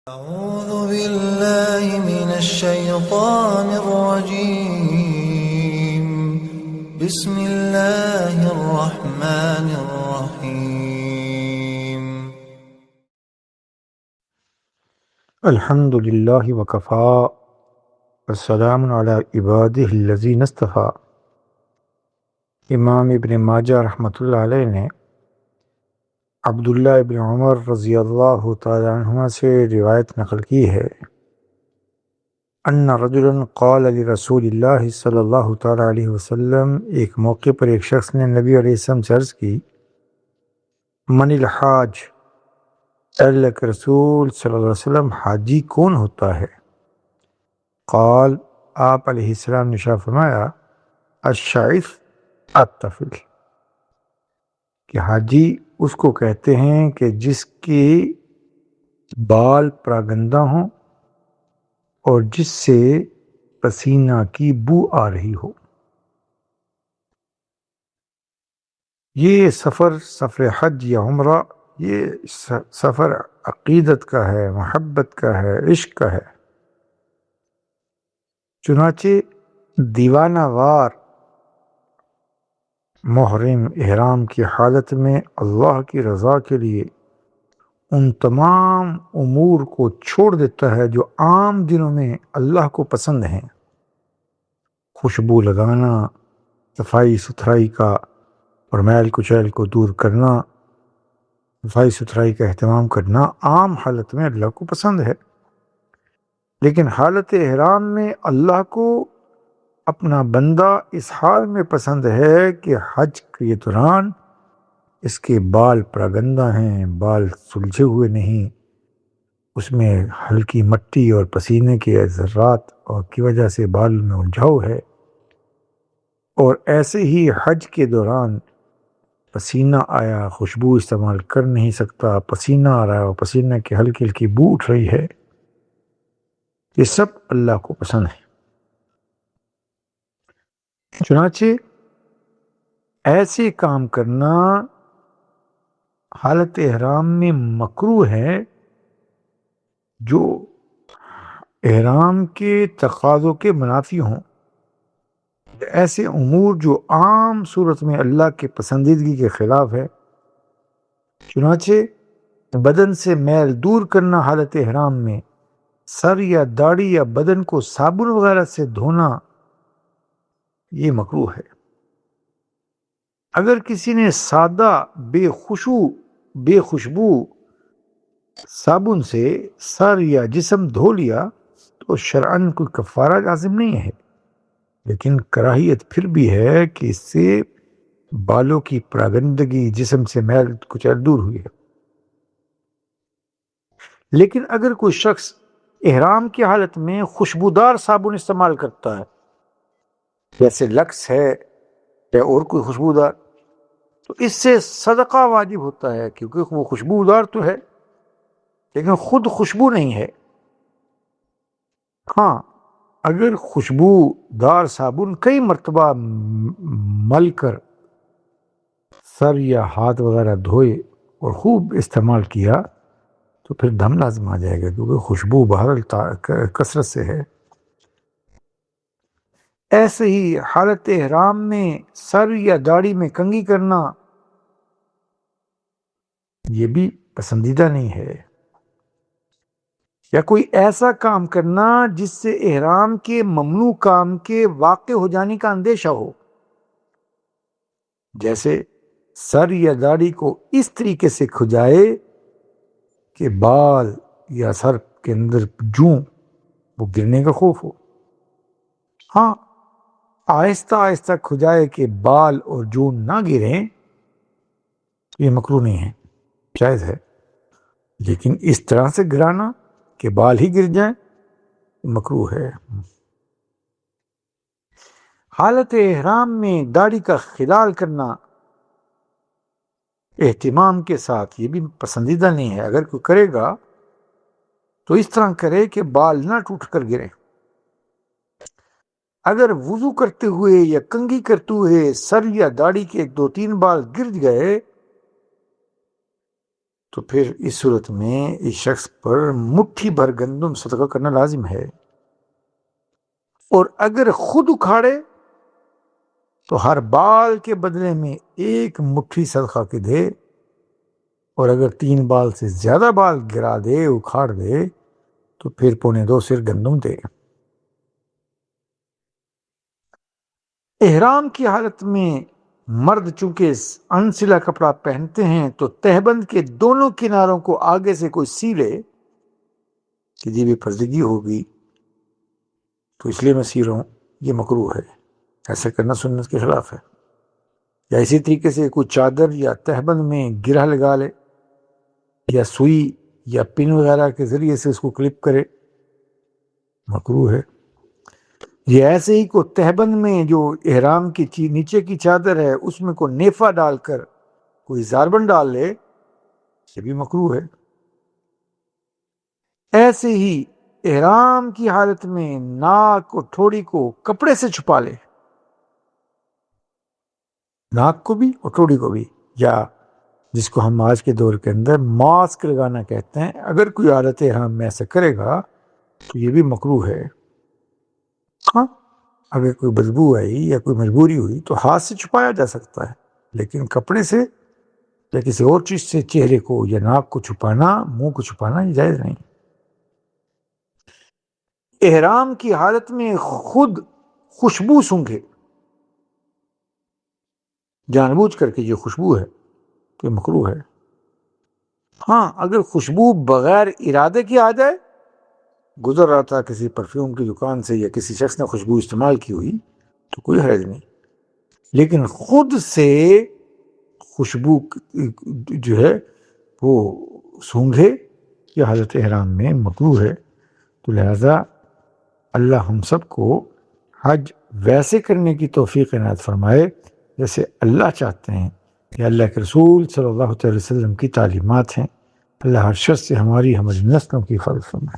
أعوذ بالله من الشيطان الرجيم. بسم الله الرحمن الرحيم. الحمد للہ وکفا والسلام علی عبادہ الذین اصطفیٰ۔ امام ابن ماجہ رحمۃ اللہ علیہ نے عبداللہ ابن عمر رضی اللہ تعالی عنہما سے روایت نقل کی ہے ان رجلا قال لرسول اللہ صلی اللہ تعالی علیہ وسلم، ایک موقع پر ایک شخص نے نبی علیہ السلام سے عرض کی، من الحاج، اللہ کے رسول صلی اللہ علیہ وسلم حاجی کون ہوتا ہے؟ قال، آپ علیہ السلام نے ارشاد فرمایا، الشعث الطفل، کہ حاجی اس کو کہتے ہیں کہ جس کے بال پراگندہ ہوں اور جس سے پسینہ کی بو آ رہی ہو۔ یہ سفر حج یا عمرہ، یہ سفر عقیدت کا ہے، محبت کا ہے، عشق کا ہے۔ چنانچہ دیوانہ وار محرم احرام کی حالت میں اللہ کی رضا کے لیے ان تمام امور کو چھوڑ دیتا ہے جو عام دنوں میں اللہ کو پسند ہیں، خوشبو لگانا، صفائی ستھرائی کا اور میل کچیل کو دور کرنا، صفائی ستھرائی کا اہتمام کرنا عام حالت میں اللہ کو پسند ہے، لیکن حالت احرام میں اللہ کو اپنا بندہ اس حال میں پسند ہے کہ حج کے دوران اس کے بال پراگندہ ہیں، بال سلجھے ہوئے نہیں، اس میں ہلکی مٹی اور پسینے کے ذرات اور کی وجہ سے بال میں الجھاؤ ہے، اور ایسے ہی حج کے دوران پسینہ آیا، خوشبو استعمال کر نہیں سکتا، پسینہ آ رہا ہے اور پسینہ کی ہلکی ہلکی بو اٹھ رہی ہے، یہ سب اللہ کو پسند ہے۔ چنانچہ ایسے کام کرنا حالت احرام میں مکروہ ہے جو احرام کے تقاضوں کے منافی ہوں، ایسے امور جو عام صورت میں اللہ کے پسندیدگی کے خلاف ہے۔ چنانچہ بدن سے میل دور کرنا حالت احرام میں، سر یا داڑھی یا بدن کو صابن وغیرہ سے دھونا، یہ مکروہ ہے۔ اگر کسی نے سادہ بے خوشبو صابن سے سر یا جسم دھو لیا تو شرعاً کوئی کفارہ لازم نہیں ہے، لیکن کراہیت پھر بھی ہے کہ اس سے بالوں کی پراگندگی، جسم سے میل کچیل دور ہوئی ہے۔ لیکن اگر کوئی شخص احرام کی حالت میں خوشبودار صابن استعمال کرتا ہے، جیسے لکس ہے یا اور کوئی خوشبودار، تو اس سے صدقہ واجب ہوتا ہے، کیونکہ وہ خوشبودار تو ہے لیکن خود خوشبو نہیں ہے۔ ہاں، اگر خوشبودار صابن کئی مرتبہ مل کر سر یا ہاتھ وغیرہ دھوئے اور خوب استعمال کیا تو پھر دم لازم آ جائے گا، کیونکہ خوشبو بہرحال کثرت سے ہے۔ ایسے ہی حالت احرام میں سر یا داڑھی میں کنگھی کرنا یہ بھی پسندیدہ نہیں ہے، یا کوئی ایسا کام کرنا جس سے احرام کے ممنوع کام کے واقع ہو جانے کا اندیشہ ہو، جیسے سر یا داڑھی کو اس طریقے سے کھجائے کہ بال یا سر کے اندر جوں وہ گرنے کا خوف ہو۔ ہاں، آہستہ آہستہ کھجائے کہ بال اور جون نہ گریں، یہ مکروہ نہیں ہے، جائز ہے، لیکن اس طرح سے گرانا کہ بال ہی گر جائیں مکروہ ہے۔ حالت احرام میں داڑھی کا خلال کرنا اہتمام کے ساتھ یہ بھی پسندیدہ نہیں ہے۔ اگر کوئی کرے گا تو اس طرح کرے کہ بال نہ ٹوٹ کر گریں۔ اگر وضو کرتے ہوئے یا کنگھی کرتے ہوئے سر یا داڑھی کے 1-2-3 بال گر گئے تو پھر اس صورت میں اس شخص پر مٹھی بھر گندم صدقہ کرنا لازم ہے، اور اگر خود اکھاڑے تو ہر بال کے بدلے میں 1 مٹھی صدقہ کی دے، اور اگر 3 بال سے زیادہ بال گرا دے، اکھاڑ دے، تو پھر 2.25 سیر گندم دے۔ احرام کی حالت میں مرد چونکہ انسلا کپڑا پہنتے ہیں تو تہبند کے دونوں کناروں کو آگے سے کوئی سی لے کہ جی بھی پردگی ہوگی تو اس لیے میں سی رہا ہوں، یہ مکروہ ہے، ایسا کرنا سنت کے خلاف ہے۔ یا اسی طریقے سے کوئی چادر یا تہبند میں گرہ لگا لے، یا سوئی یا پن وغیرہ کے ذریعے سے اس کو کلپ کرے، مکروہ ہے۔ یہ ایسے ہی کو تہبند میں جو احرام کی نیچے کی چادر ہے اس میں کو نیفا ڈال کر کوئی زاربن ڈال لے، یہ بھی مکروہ ہے۔ ایسے ہی احرام کی حالت میں ناک اور ٹھوڑی کو کپڑے سے چھپا لے، ناک کو بھی اور ٹھوڑی کو بھی، یا جس کو ہم آج کے دور کے اندر ماسک لگانا کہتے ہیں، اگر کوئی حالت احرام میں ایسا کرے گا تو یہ بھی مکروہ ہے۔ ہاں اگر کوئی بدبو آئی یا کوئی مجبوری ہوئی تو ہاتھ سے چھپایا جا سکتا ہے، لیکن کپڑے سے یا کسی اور چیز سے چہرے کو یا ناک کو چھپانا، منہ کو چھپانا یہ جائز نہیں۔ احرام کی حالت میں خود خوشبو سونگھے، جان بوجھ کر کے یہ خوشبو ہے تو یہ مکروہ ہے۔ ہاں اگر خوشبو بغیر ارادے کی آ جائے، گزر رہا تھا کسی پرفیوم کی دکان سے یا کسی شخص نے خوشبو استعمال کی ہوئی تو کوئی حرج نہیں، لیکن خود سے خوشبو جو ہے وہ سونگھے یہ حالت احرام میں مکروہ ہے۔ تو لہذا اللہ ہم سب کو حج ویسے کرنے کی توفیق عنایت فرمائے جیسے اللہ چاہتے ہیں، کہ اللہ کے رسول صلی اللہ علیہ وسلم کی تعلیمات ہیں۔ اللہ ہر شخص سے ہماری نسلوں کی حفاظت فرمائے۔